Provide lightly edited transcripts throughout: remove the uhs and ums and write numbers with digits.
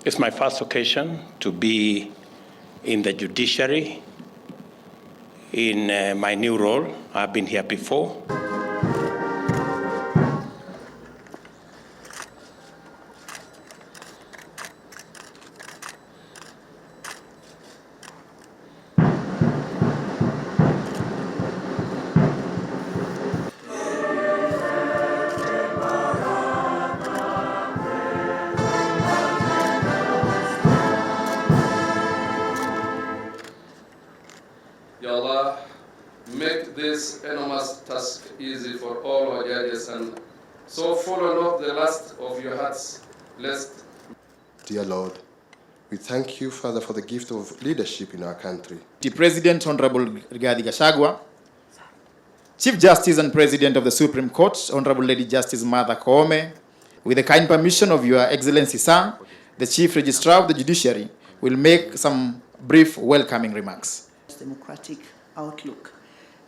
It's my first occasion to be in the judiciary in my new role. I've been here before. Ya Allah, make this enormous task easy for all our judges and so follow not the lust of your hearts, lest... Dear Lord, we thank you, Father, for the gift of leadership in our country. The President, Honorable Rigathi Gachagua, Chief Justice and President of the Supreme Court, Honorable Lady Justice Martha Koome, with the kind permission of Your Excellency, Sir, the Chief Registrar of the Judiciary will make some brief welcoming remarks. Democratic outlook,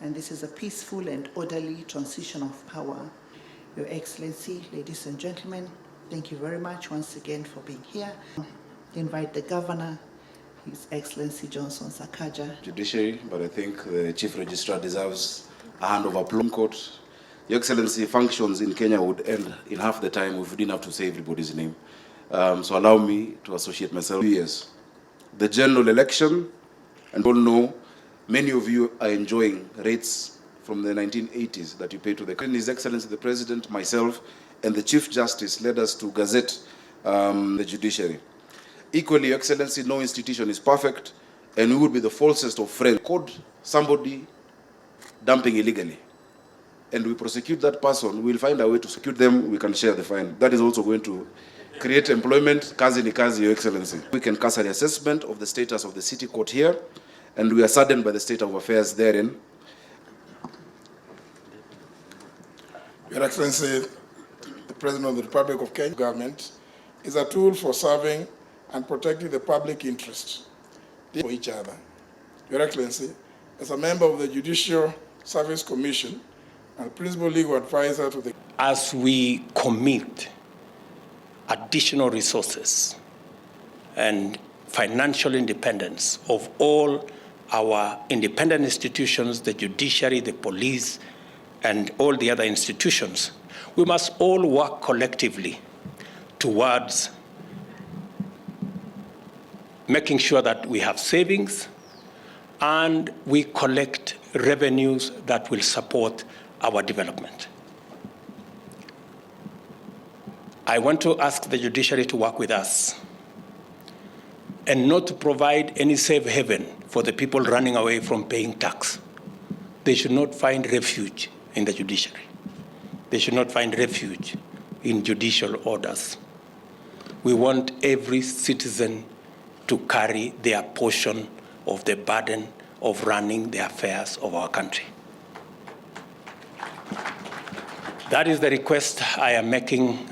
and this is a peaceful and orderly transition of power. Your Excellency, ladies and gentlemen, thank you very much once again for being here. I invite the Governor, His Excellency Johnson Sakaja. Judiciary, but I think the Chief Registrar deserves a hand of applause. Court. Your Excellency, functions in Kenya would end in half the time if we didn't have to say everybody's name. So allow me to associate myself. Yes, the general election, and all know, many of you are enjoying rates from the 1980s that you pay to the His Excellency the President, myself, and the Chief Justice led us to gazette the judiciary. Equally, Your Excellency, no institution is perfect, and we would be the falsest of friends. Caught somebody dumping illegally, and we prosecute that person, we'll find a way to secure them, we can share the fine. That is also going to create employment, kazi ni kazi, Your Excellency. We can cast an assessment of the status of the city court here, and we are saddened by the state of affairs therein. Your Excellency, the President of the Republic of Kenya government is a tool for serving and protecting the public interest for each other. Your Excellency, as a member of the Judicial Service Commission and principal legal advisor to the... As we commit additional resources and financial independence of all our independent institutions, the judiciary, the police, and all the other institutions, we must all work collectively towards making sure that we have savings and we collect revenues that will support our development. I want to ask the judiciary to work with us and not to provide any safe haven for the people running away from paying tax. They should not find refuge in the judiciary. They should not find refuge in judicial orders. We want every citizen to carry their portion of the burden of running the affairs of our country. That is the request I am making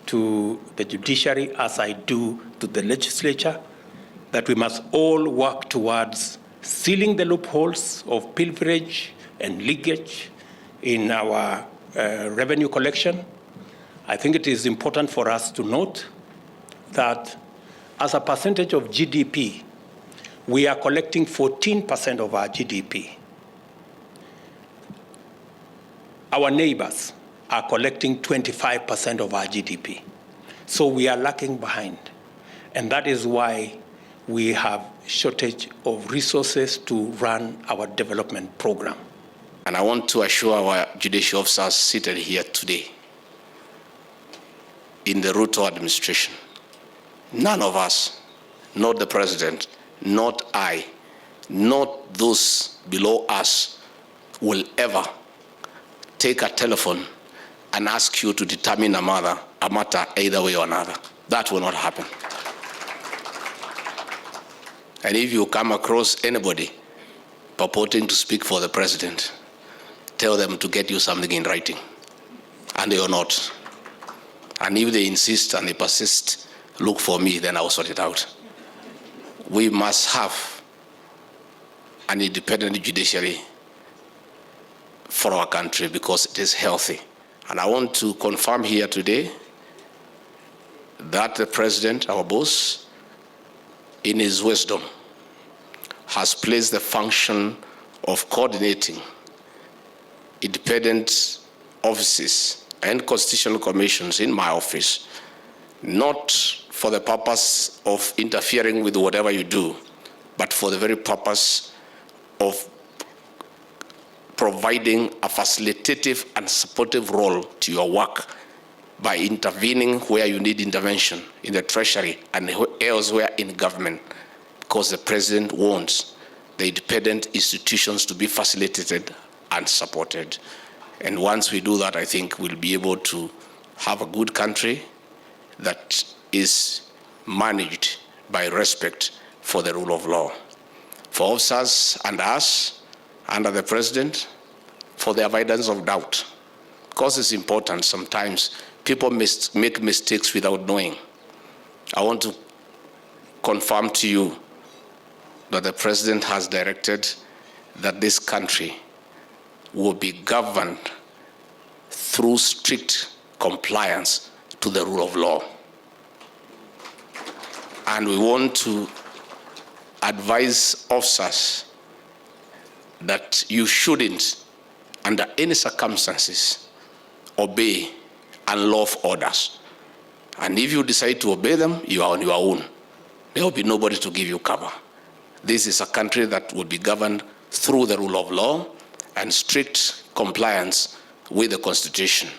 to the judiciary, as I do to the legislature, that we must all work towards sealing the loopholes of pilferage and leakage in our revenue collection. I think it is important for us to note that as a percentage of GDP, we are collecting 14% of our GDP. Our neighbors are collecting 25% of our GDP. So we are lagging behind. And that is why we have shortage of resources to run our development program. And I want to assure our judicial officers seated here today in the Ruto administration, none of us, not the president, not I, not those below us, will ever take a telephone and ask you to determine a matter either way or another. That will not happen. And if you come across anybody purporting to speak for the president, tell them to get you something in writing, and they will not. And if they insist and they persist, look for me, then I'll sort it out. We must have an independent judiciary for our country because it is healthy. And I want to confirm here today that the President, our boss, in his wisdom, has placed the function of coordinating independent offices and constitutional commissions in my office, not for the purpose of interfering with whatever you do, but for the very purpose of providing a facilitative and supportive role to your work by intervening where you need intervention in the Treasury and elsewhere in government, because the President wants the independent institutions to be facilitated and supported. And once we do that, I think we'll be able to have a good country that is managed by respect for the rule of law. For officers and us, under the President, for the avoidance of doubt. Because it's important, sometimes people make mistakes without knowing. I want to confirm to you that the President has directed that this country will be governed through strict compliance to the rule of law. And we want to advise officers that you shouldn't, under any circumstances, obey unlawful orders. And if you decide to obey them, you are on your own. There will be nobody to give you cover. This is a country that will be governed through the rule of law and strict compliance with the Constitution.